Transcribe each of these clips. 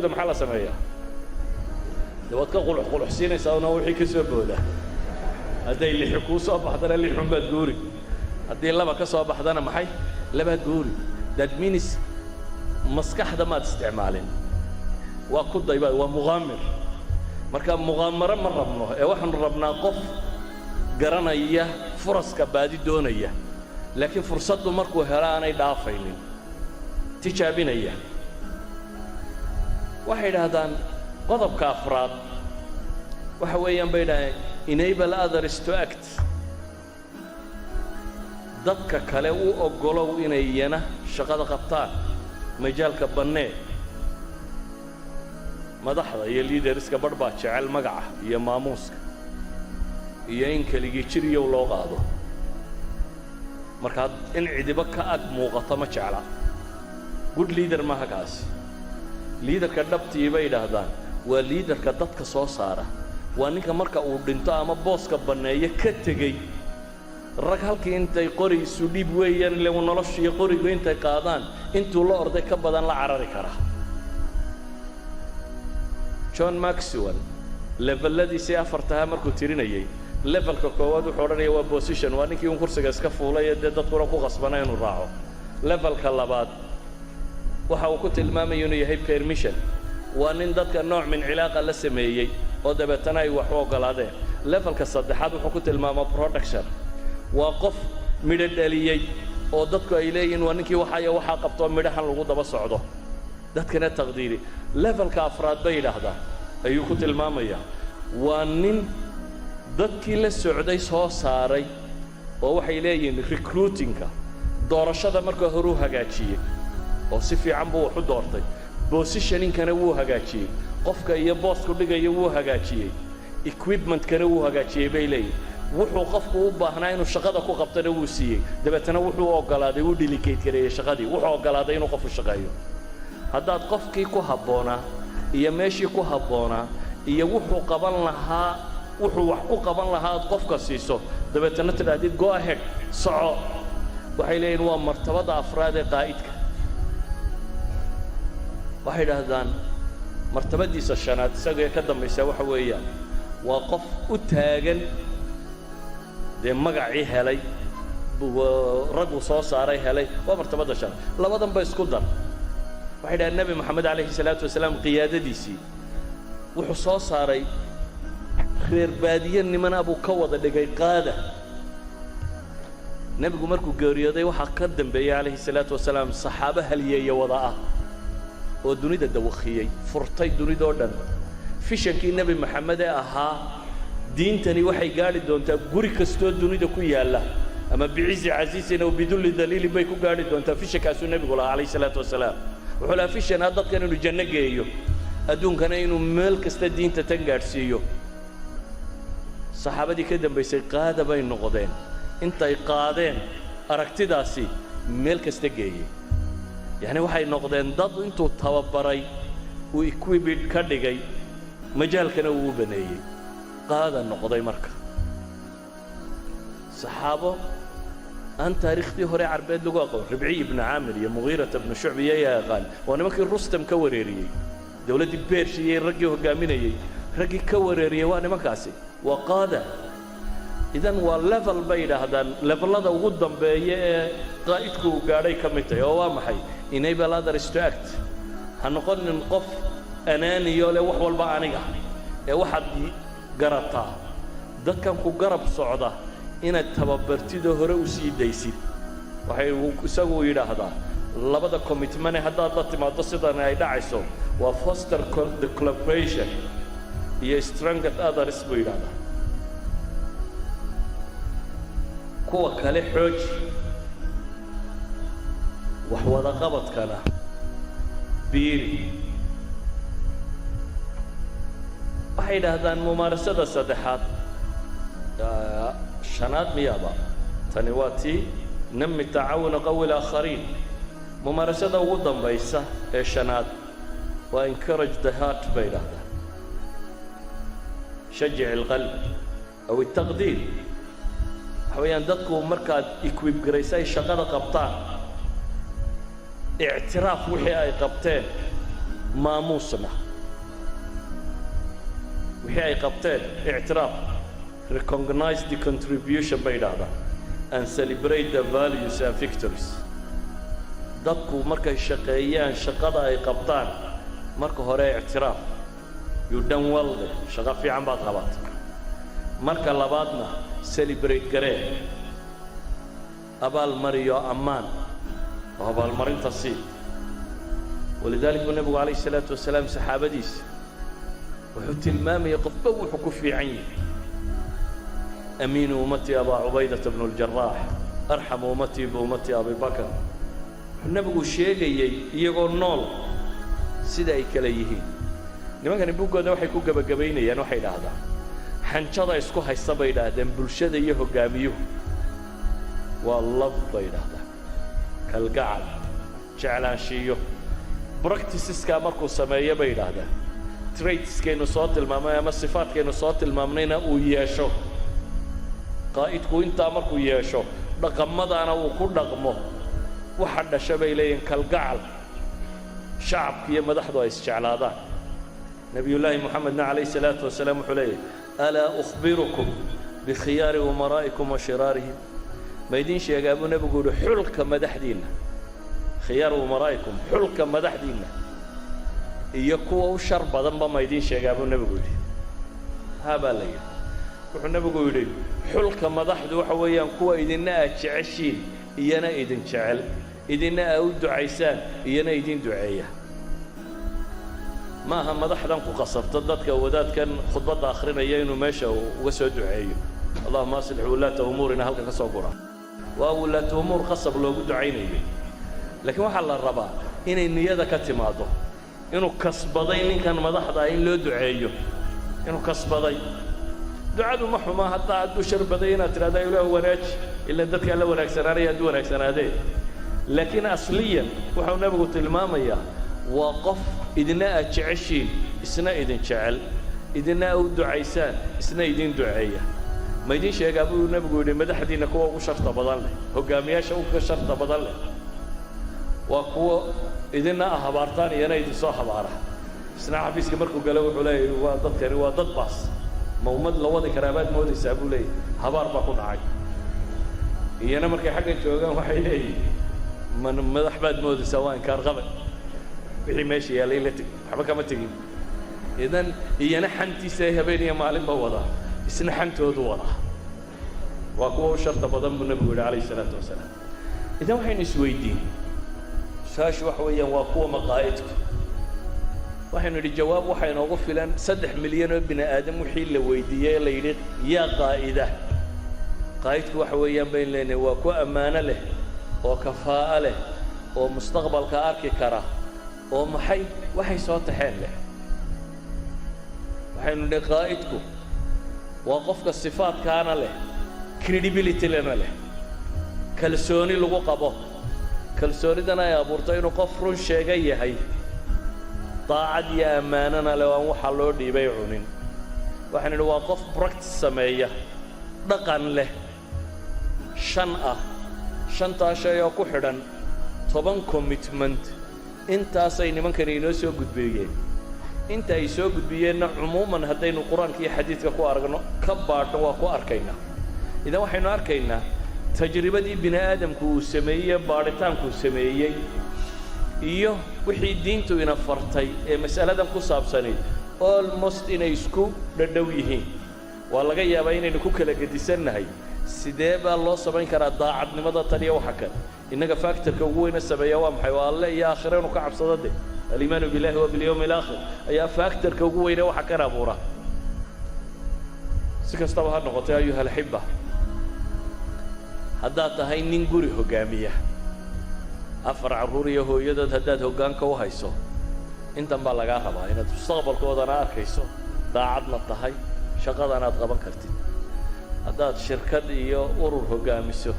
ده محل سماية لو تقول حقول حسين يسوونه وحي كسر بوده هذا اللي حكوا صاب حضر اللي حمد جوري هذا اللي ما كسب حضرنا محي لبها جوري ده مينس مسكح ده ما تستعمالين وأكود يبقى ومغامر مركب مغامرة مرة منه وإحنا ربنا قف قرنا إياه فرص كبادي دون إياه لكن فرصته مركو هرانا يدافعين تجابين إياه واحد هذا قضب كافراد وحويا بينه enable others to act dadka kale u ogolow inayna shaqada qabtaan majaalka banee madaxda iyo leaderska badba jecel magaca iyo maamuuska iyo in kaliya jiriyo loo qaado marka in cidiba ka ag muuqato ma jecla good leader ma hagaas leaderka dhabtii bay yiraahdaan waa leaderka dadka soo saara waa ninka marka uu dhinto ama booska baneeyo ka tagay rag halkii intay qori isu dhib weeyaan ilaa noloshii qoriga intay qaadaan intuu la orday ka badan la carari kara John Maxwell leveladiisii afartaha markuu tirinayay levelka koowaad wuxuu oranayay waa position waa ninkii uu kursiga iska fuulay ee dadku ku qasbanay inuu raaco levelka labaad waxa uu ku tilmaamay inuu yahay permission waa nin dadka nooc min cilaaqa la sameeyay oo dabeetana ay wax u ogolaadeen levelka saddexaad wuxuu ku tilmaamay production waa qof midho dhaliyay oo dadku ay leeyihiin waa ninkii waxa qabto midhahan lagu daba socdo dadkana taqdiiri levelka afraad bay yiraahdaan ayuu ku tilmaamaya waa nin dadkii la socday soo saaray oo waxay leeyihiin recruitingka doorashada marka hore uu hagaajiyay oo si fiican buu wax u doortay positioningkana wuu hagaajiyay qofka iyo boosku dhigaya wuu hagaajiyay equipmentkana wuu hagaajiyay bay leeyihiin wuxuu qofku u baahnaa inuu shaqada ku qabtana wuu siiyay dabeetana wuxuu ogolaaday uu delegate gareeyay shaqadii wuxuu ogolaaday inuu qof u shaqeeyo haddaad qofkii ku habboonaa iyo meeshii ku habboonaa iyo wuxuu qaban lahaa wuxuu wax ku qaban lahaa aad qofka siiso dabeetana tidhaahdid go ahead soco waxay leeyihiin waa martabada afraad ee qaa'idka waxay yidhaahdaan martabadiisa shanaad isagoo ka dambaysa waxa weeyaan waa qof u taagan dee magacii helay raggu soo saaray helay waa martabada shanaad labadan ba isku dar waxay yidhahdaan nabi maxamed calayhi salaatu wasalaam qiyaadadiisii wuxuu soo saaray reer baadiye nimana buu ka wada dhigay qaada nabigu markuu geeriyooday waxaa ka dambeeyay calayhi salaatu wasalaam saxaabo halyeeya wada ah oo dunida dawaqiyay furtay dunidoo dhan fishankii nabi maxamed ee ahaa diintani waxay gaari doontaa guri kastoo dunida ku yaala ama bicizi casiisina oo bidulli daliili bay ku gaari doontaa fishankaasuu nabigu lahaa calayhi salaatu wasalaam wuxuu lahaa fishan dadkan inuu janno geeyo adduunkana inuu meel kasta diinta tan gaadhsiiyo saxaabadii ka dambaysay qaada bay noqdeen intay qaadeen aragtidaasi meel kasta geeyey يعني waxay noqdeen dad intuu tababaray uu equipment ka dhigay majaalkana uu baneeyay qaada noqday marka saxaabo aan taariikhdii hore carbeed lagu aqoon Ribci ibn Amir iyo Mughira ibn Shu'ba iyo yaqaan waa nimankii Rustam ka wareeriyay dawladii Persia raggii hogaaminayay raggii ka wareeriyay waa nimankaasi waa qaada idan waa level bay yiraahdaan levelada ugu dambeeya ee qaa'idku uu gaaray ka mid tahay oo waa maxay enable others to act hanoqonin qof anaaniyo leh wax walba aniga ee waxaad garataa dadkan ku garab socda inaad tababartido hore u sii daysid waxay isagu yiraahdaa labada commitment haddaad la timaado sidan ay dhacayso waa foster the collaboration iyo strengthen others buu yiraahdaa kuwa kale xooj wax wada qabadkana biiri waxay yidhaahdaan mumaarasada saddexaad shanaad miyaba tani waa tii nami tacaawuna qawi laakhariin mumaarasada ugu dambaysa ee shanaad waa encourage the heart bay yidhaahdaan shajic alqalb aw altaqdiir waxaweyaan dadku markaad equip garaysay shaqada qabtaan اعتراف وحي أي قبتين maamuusna wixii ay qabteen ictiraaf recognize the contribution bay idhaahdaan and celebrate the values and victories dadku markay shaqeeyaan shaqada ay qabtaan marka hore ictiraaf you done well shaqo fiican baad qabatay marka labaadna celebrate garee abaalmariyo ammaan oo abaalmarinta sii ولذلك النبي عليه الصلاة والسلام صحابتيس وحط المام يقفوا وحكوا عيني أمين أمتي أبا عبيدة بن الجراح أرحم أمتي بأمتي أبي بكر النبي شيء يقول نول سيدا يكليه لما كان يبقى ده وحي كوجا بجبيني يعني وحي هذا حنشرة يسكو هاي الصبي ده دم بالشدة يهو جاميو والله بيد هذا كالقعد جعلان شيو براكتسس كامركو سماية بيد هذا تريتس كانوا صوت الماما ما الصفات كانوا صوت المامنين وياشو قائدكو انت امركو ياشو رقم مضى انا وكل رقمه وحد شبه لين كالقعد شعب كي مدحضو استعلاضا نبي الله محمد عليه الصلاة والسلام حليه ألا أخبركم بخيار أمرائكم وشرارهم ما يدين شيء قابوا نبي يقولوا حلك مدح ديننا خيار أمرائكم حلك مدح ديننا يكوا شرب ذنب ما يدين شيء قابوا نبي يقولوا هذا اللي النبي يقولوا حلك مدح دو حويا كوا إذن أتشعشين إينا إذن شعل إذن أود عيسان إينا إذن دعية ما هم مدحدان ku qasabta dadka wadaadkan khudbada akhrinaya inuu meesha uga soo duceeyo Allahumma aslih walaata umurina halka ka soo gura waa walaata umur qasab loogu duceynayo laakiin waxa la rabaa inay niyada ka timaado inuu kasbaday ninkan madaxda in loo duceeyo inuu kasbaday ducadu ma xuma hatta aad u sharbaday inaad tiraahdo ilaahu wanaaj illa dadka la wanaagsanaanaya aad wanaagsanaadeen laakiin asliyan waxa nabigu tilmaamaya وقف إذنا أتشعشين إسنا إذن شعل إذنا أود عيسان إسنا إذن دعية ما يدين شيء قابلوا نبقوا مدح دينك هو شرطة بدله هو قامياش هو شرطة بدله وقوة إذنا أخبارتاني أنا إذن صاحب عرح إسنا عفيس كمركو قالوا حولي وضد كري وضد باص مومد لوضي كرامات مودي سابوا لي هبار بكون عاي أنا مركي حق الجوغان وحيلي من مدح بعد مودي سواء كان غبن wixii meesha yaalay la tag waxba kama tagin idan iyana xantiisa habeenaya maalin ba wada isna xantoodu wada waa kuwa sharta badan buu nabigu عليه الصلاة والسلام idan waxaynu isweydiin saash wax weeyaan waa kuwa maqaayidku waxaynu yidhi jawaab waxay noogu filan 3 milyan oo bini aadam wixii la weydiiyay la yidhi yaa qaa'ida qaa'idku waxa weeyaan bayn leenahay waa kuwa ammaano leh oo kafaa leh oo mustaqbalka arki kara oo maxay waxay soo taxeen leh waxaynu dhaqaa'idku waa qofka sifaadkaana leh credibility lena leh kalsooni lagu qabo kalsoonidana ay abuurto inuu qof run sheegay yahay daacad iyo ammaanana leh oo waxa loo dhiibay cunin waxaynu waa qof practice sameeya dhaqan leh shan shanta shay oo ku xidhan 10 commitment intaasay nimankani inoo soo gudbiyeen inta ay soo gudbiyeenna umuuman haddaynu quraanka iyo xadiidka ku aragno ka baadho waa ku arkaynaa idan waxaynu arkaynaa tajribadii bini aadamku uu sameeyay baadhitaanku sameeyay iyo wixii diintu ina fartay ee mas'aladan ku saabsanay almost inay isku dhadhow yihiin waa laga yaabaa inaynu ku kala gedisannahay sidee baa loo samayn karaa daacadnimada tan iyo waxa kale إنك فاكتور كوين السبيا وامحي والله يا آخرين وكعب صدده الإيمان بالله وباليوم الآخر يا فاكتور كوين وحكنا بورا سكستوها النقطة أيها الأحبة هدات هاي ننقري هجامية أفرع الرورية هو يدد هدات هجان كوهيسو أنت مبالغاها بقى إن تستقبل كودنا أركيسو داعدنا الطهي شغلنا تغبن كرتين هدات شركة إيو أورور هجاميسو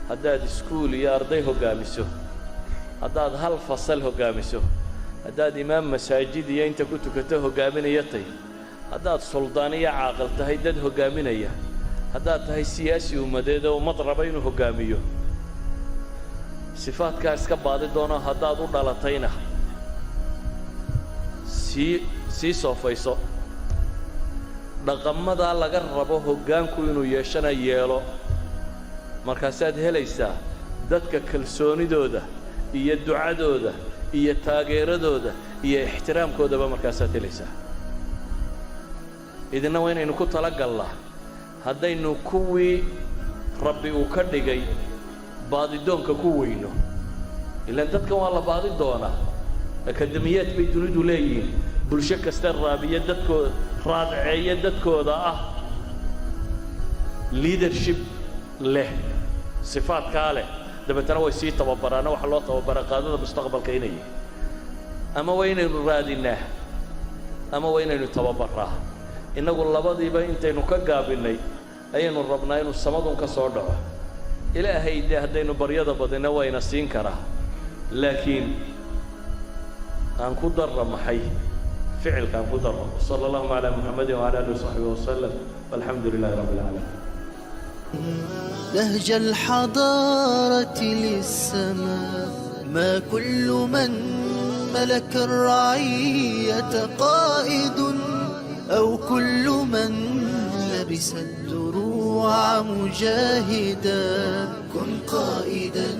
haddaad iskuul iyo arday hogaamiso haddaad hal fasal hogaamiso haddaad imaam masaajid iyo inta ku tukato hogaaminayatay haddaad suldaan iyo caaqil tahay dad hogaaminaya haddaad tahay siyaasi ummadeed oo madraba inuu hogaamiyo sifaadkaas ka baadi doona haddaad u dhalatayna sii soofayso dhaqamadaa laga rabo hoggaanku inuu yeeshana yeelo markaasaad helaysaa dadka kalsoonidooda iyo ducadooda iyo taageeradooda iyo ixtiraamkoodaba markaasaad helaysaa idina waa inaynu ku talagalnaa haddaynu kuwii rabbi uu ka dhigay baadidoonka ku weyno ilaan dadkan waa la baadi doonaa akademiyaad bay dunidu leeyihiin bulsho kasta raadceeya dadkooda ah leadership leh sifaadkaa leh dabeetana way sii tababaraana waxa loo tababaraa qaadada mustaqbalka inay ama waa inaynu raadinaa ama waa inaynu tababaraa innagu labadiiba intaynu ka gaabinnay ayaynu rabnaa inuu samadun ka soo dhaco ilaahay dee haddaynu baryada badina wayna siin karaa laakiin aan ku darra maxay ficilka aan ku darro sala allahu calaa muxammadin wacala aalihi wasaxbihi wasalam walxamdu lilaahi rabbi alcaalamiin نهج الحضارة للسماء ما كل من ملك الرعية قائد أو كل من لبس الدروع مجاهدا كن قائدا